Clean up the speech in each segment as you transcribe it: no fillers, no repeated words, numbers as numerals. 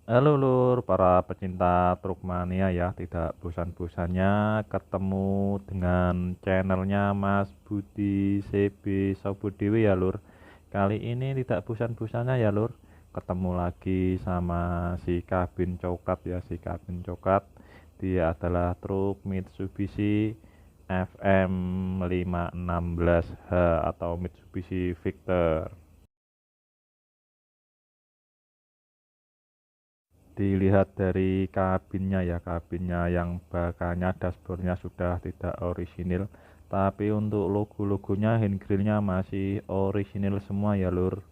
Halo Lur, para pecinta truk mania ya, tidak bosan-bosannya ketemu dengan channelnya Mas Budi CB Sobodewi ya Lur. Kali ini tidak bosan-bosannya ya Lur, ketemu lagi sama si kabin coklat ya, si kabin coklat. Dia adalah truk Mitsubishi FM 516H atau Mitsubishi Victor. Dilihat dari kabinnya ya, kabinnya yang bakanya dashboardnya sudah tidak orisinil, tapi untuk logo-logonya handgrillnya masih orisinil semua ya Lur.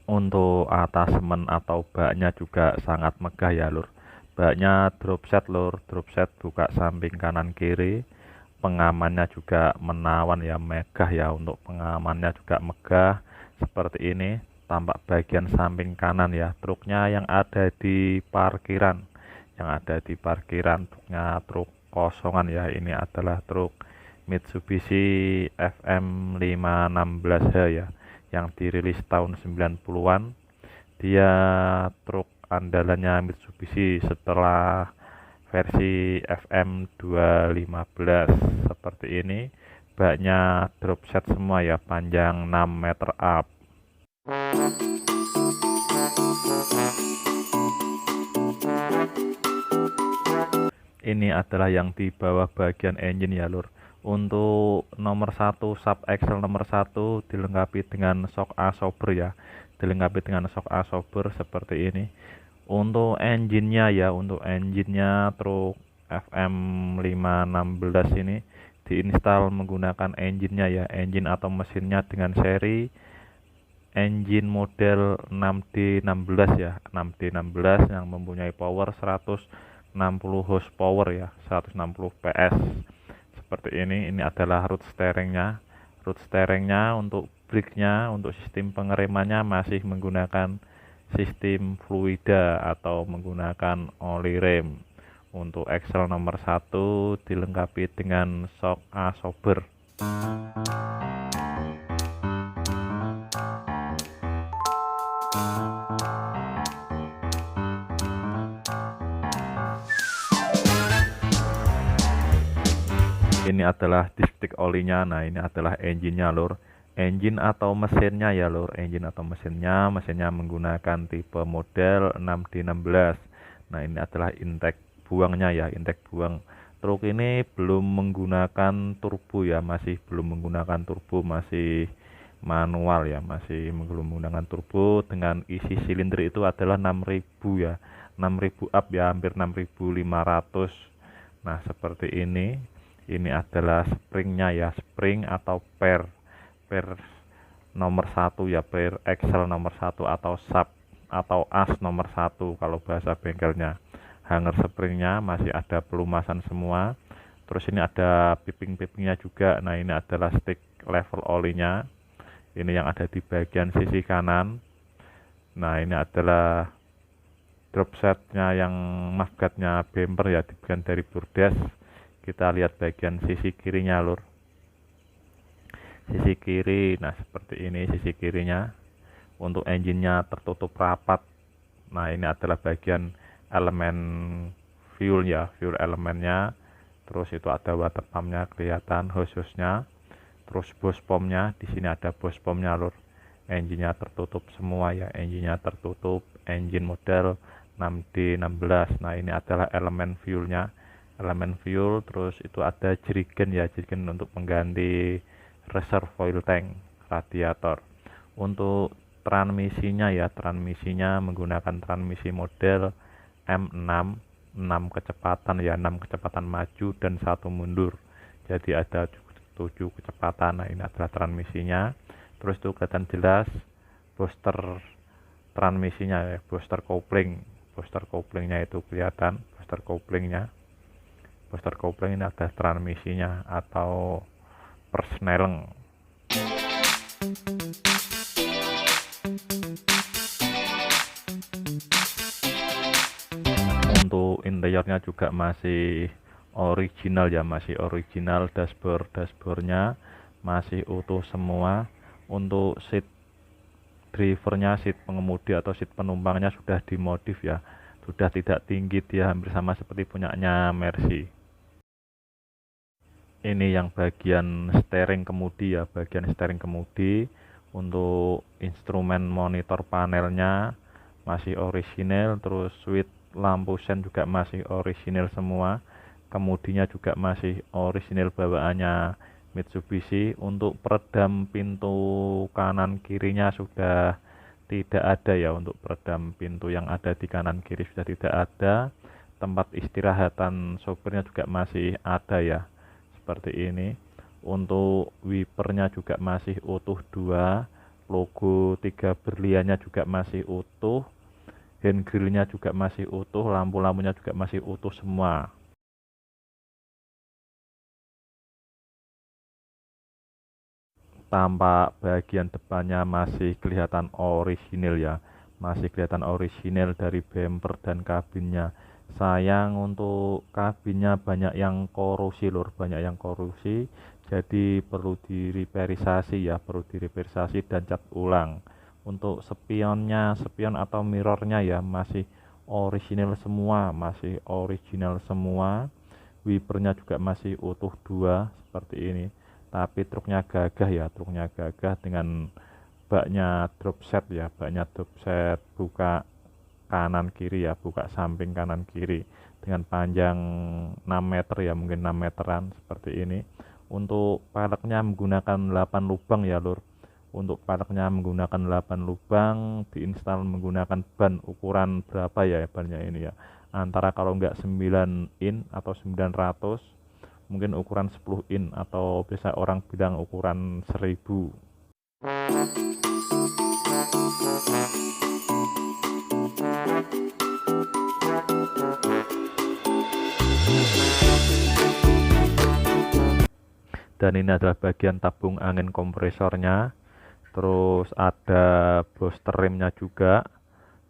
Untuk atasmen atau baknya juga sangat megah ya Lur. Baknya drop set Lur, drop set buka samping kanan kiri. Pengamannya juga menawan ya, megah ya, untuk pengamannya juga megah seperti ini. Tampak bagian samping kanan ya, truknya yang ada di parkiran, truknya truk kosongan ya. Ini adalah truk Mitsubishi FM 516H ya, yang dirilis tahun 90-an. Dia truk andalannya Mitsubishi setelah versi FM 215 seperti ini. Baknya drop set semua ya, panjang 6 meter up. Ini adalah yang di bawah bagian engine ya Lur. Untuk nomor satu sub axle nomor satu dilengkapi dengan shock absorber ya, seperti ini. Untuk engine-nya ya, truk FM 516 ini diinstal menggunakan engine-nya ya, engine atau mesinnya dengan seri engine model 6D16 ya, 6D16 yang mempunyai power 160 horsepower ya, 160 PS. Seperti ini adalah root steeringnya. Untuk brake-nya, untuk sistem pengeremannya masih menggunakan sistem fluida atau menggunakan oli rem. Untuk axle nomor satu dilengkapi dengan shock absorber. Ini adalah distrik olinya. Nah, ini adalah engine-nya Lur. Engine atau mesinnya ya Lur, mesinnya menggunakan tipe model 6D16. Nah, ini adalah intake buangnya ya, intake buang. Truk ini belum menggunakan turbo ya, masih manual ya, belum menggunakan turbo. Dengan isi silinder itu adalah 6000 ya, 6000 up ya, hampir 6500. Nah, seperti ini. Ini adalah springnya ya, spring atau per nomor satu ya, per axle nomor satu atau sub atau as nomor satu kalau bahasa bengkelnya. Hanger springnya masih ada pelumasan semua. Terus ini ada piping-pipingnya juga. Nah, ini adalah stick level olinya, ini yang ada di bagian sisi kanan. Nah, ini adalah drop setnya yang maggatnya bumper ya, dibuat dari bordes. Kita lihat bagian sisi kirinya Lur, sisi kiri. Nah, seperti ini sisi kirinya. Untuk engine-nya tertutup rapat. Nah, ini adalah bagian elemen fuel ya, fuel elemennya. Terus itu ada water pumpnya kelihatan, hose-nya. Terus bos pomnya, di sini ada bos pomnya Lur. Engine-nya tertutup semua ya, engine model 6D16. Nah, ini adalah elemen fuelnya, terus itu ada jerigen ya, jerigen untuk mengganti reservoir tank radiator. Untuk transmisinya menggunakan transmisi model M6, 6 kecepatan ya, 6 kecepatan maju dan 1 mundur, jadi ada 7 kecepatan. Nah, ini adalah transmisinya. Terus itu kelihatan jelas booster transmisinya ya, booster couplingnya itu kelihatan, booster coupling ini ada transmisinya atau persneleng. Untuk interiornya juga masih original ya, dashboardnya masih utuh semua. Untuk seat drivernya, seat pengemudi atau seat penumpangnya sudah dimodif ya, sudah tidak tinggi, dia hampir sama seperti punyanya Mercy. Ini yang bagian steering kemudi ya, bagian steering kemudi. Untuk instrumen monitor panelnya masih orisinil, terus switch lampu sen juga masih orisinil semua, kemudinya juga masih orisinil bawaannya Mitsubishi. Untuk peredam pintu kanan kirinya sudah tidak ada ya, untuk peredam pintu yang ada di kanan kiri sudah tidak ada. Tempat istirahatan sopirnya juga masih ada ya, seperti ini. Untuk wipernya juga masih utuh dua, logo 3 berliannya juga masih utuh, hand grillnya juga masih utuh, lampu-lampunya juga masih utuh semua. Tampak bagian depannya masih kelihatan orisinil ya, masih kelihatan orisinil dari bumper dan kabinnya. Sayang untuk kabinnya banyak yang korosi lur, banyak yang korosi, jadi perlu direparisasi ya, perlu direparisasi dan cat ulang. Untuk spionnya, spion atau mirrornya ya masih orisinil semua, masih original semua. Wipernya juga masih utuh dua seperti ini, tapi truknya gagah ya, truknya gagah dengan baknya drop set ya, baknya drop set buka kanan kiri ya, buka samping kanan kiri dengan panjang 6 meter ya, mungkin 6 meteran seperti ini. Untuk peleknya menggunakan 8 lubang ya lur, untuk peleknya menggunakan 8 lubang, diinstal menggunakan ban ukuran berapa ya bannya ini ya, antara kalau enggak 9 in atau 900, mungkin ukuran 10 in atau biasa orang bilang ukuran 1000. Dan ini adalah bagian tabung angin kompresornya. Terus ada booster remnya juga.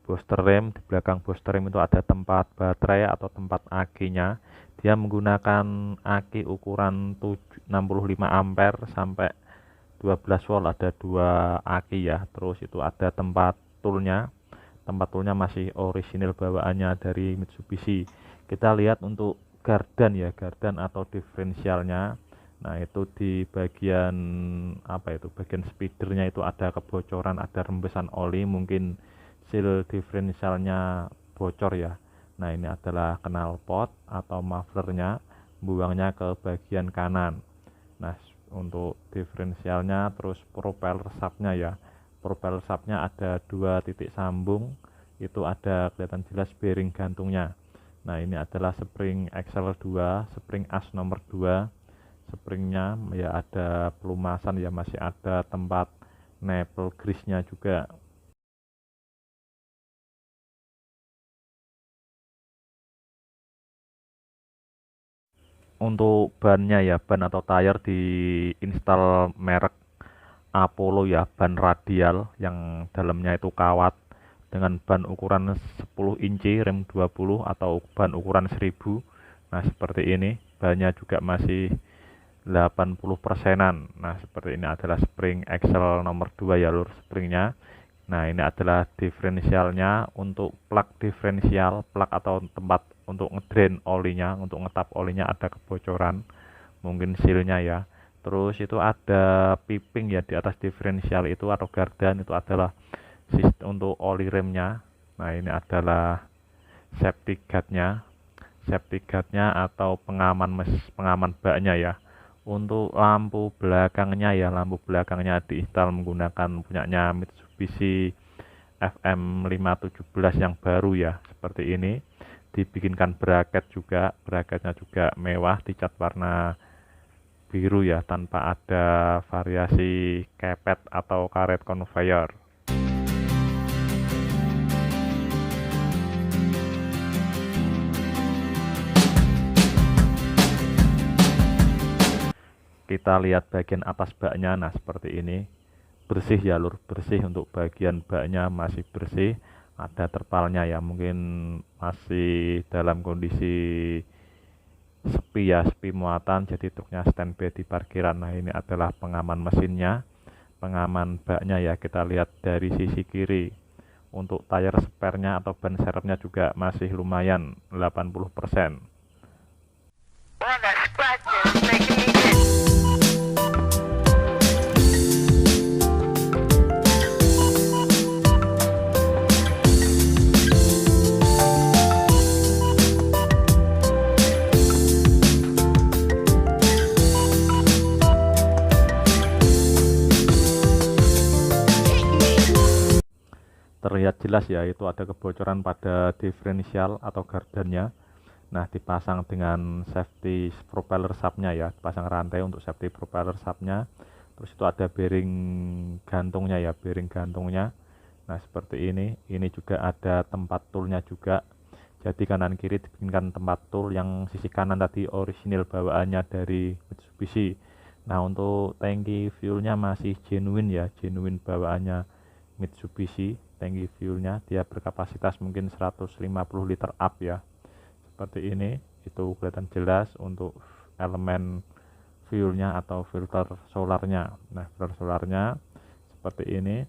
Booster rem, di belakang booster rem itu ada tempat baterai atau tempat akinya. Dia menggunakan aki ukuran 65 ampere sampai 12 volt, ada dua aki ya. Terus itu ada tempat toolnya. Tempat toolnya masih orisinil bawaannya dari Mitsubishi. Kita lihat untuk gardan ya, gardan atau diferensialnya. Nah, itu di bagian apa itu? Bagian speedernya itu ada kebocoran, ada rembesan oli, mungkin seal diferensialnya bocor ya. Nah, ini adalah knalpot atau mufflernya, buangnya ke bagian kanan. Nah, untuk diferensialnya, terus propeller shaftnya ya. Propeller shaftnya ada dua titik sambung, itu ada kelihatan jelas bearing gantungnya. Nah, ini adalah spring axle 2, spring as nomor 2. Springnya ya ada pelumasan ya, masih ada tempat nipple grease-nya juga. Untuk bannya ya, ban atau tire di install merek Apollo ya, ban radial yang dalamnya itu kawat dengan ban ukuran 10 inci, rem 20 atau ban ukuran 1000. Nah, seperti ini. Bannya juga masih 80%-an. Nah, seperti ini adalah spring axle nomor 2 ya lur, springnya. Nah, ini adalah diferensialnya. Untuk plug diferensial, plug atau tempat untuk ngedrain olinya, untuk ngetap olinya ada kebocoran, mungkin sealnya ya. Terus itu ada piping ya di atas diferensial itu atau gardan, itu adalah sistem untuk oli remnya. Nah, ini adalah safety guardnya, atau pengaman baknya ya. Untuk lampu belakangnya ya, lampu belakangnya diinstal menggunakan punyanya Mitsubishi FM517 yang baru ya, seperti ini. Dibikinkan bracket juga, bracketnya juga mewah, dicat warna biru ya, tanpa ada variasi kepet atau karet conveyor. Kita lihat bagian atas baknya. Nah, seperti ini, bersih ya lur, bersih. Untuk bagian baknya masih bersih, ada terpalnya ya, mungkin masih dalam kondisi sepi ya, sepi muatan, jadi truknya standby di parkiran. Nah, ini adalah pengaman mesinnya. pengaman baknya ya, kita lihat dari sisi kiri. Untuk tire sparenya atau ban serepnya juga masih lumayan 80%. Terlihat jelas ya, itu ada kebocoran pada diferensial atau gardannya. Nah, dipasang dengan safety propeller subnya ya, dipasang rantai untuk safety propeller subnya. Terus itu ada bearing gantungnya ya, bearing gantungnya. Nah, seperti ini juga ada tempat toolnya juga. Jadi kanan kiri dibikinkan tempat tool, yang sisi kanan tadi orisinil bawaannya dari Mitsubishi. Nah, untuk tangki fuelnya masih genuine ya, genuine bawaannya Mitsubishi. Tangki fuelnya dia berkapasitas mungkin 150 liter up ya, seperti ini. Itu kelihatan jelas untuk elemen fuelnya atau filter solarnya. Nah, filter solarnya seperti ini.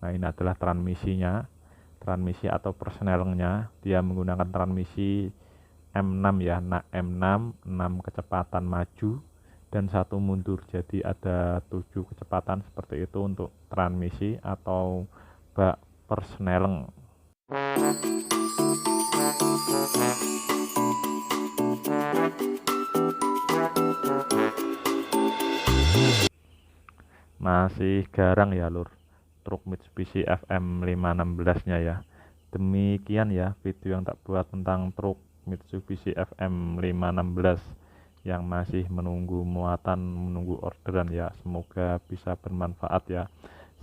Nah, ini adalah transmisinya, transmisi atau persnelingnya. Dia menggunakan transmisi M6 ya. Nah, M6 6 kecepatan maju dan 1 mundur, jadi ada 7 kecepatan seperti itu untuk transmisi atau bak persneleng. Masih garang ya lur, truk Mitsubishi FM 516 nya ya. Demikian ya video yang tak buat tentang truk Mitsubishi FM 516 yang masih menunggu muatan, menunggu orderan ya. Semoga bisa bermanfaat ya.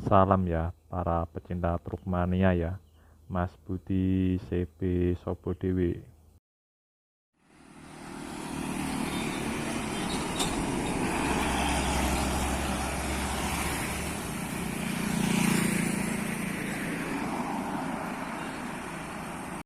Salam ya para pecinta truk mania ya. Mas Budi CB Sobo Dewi.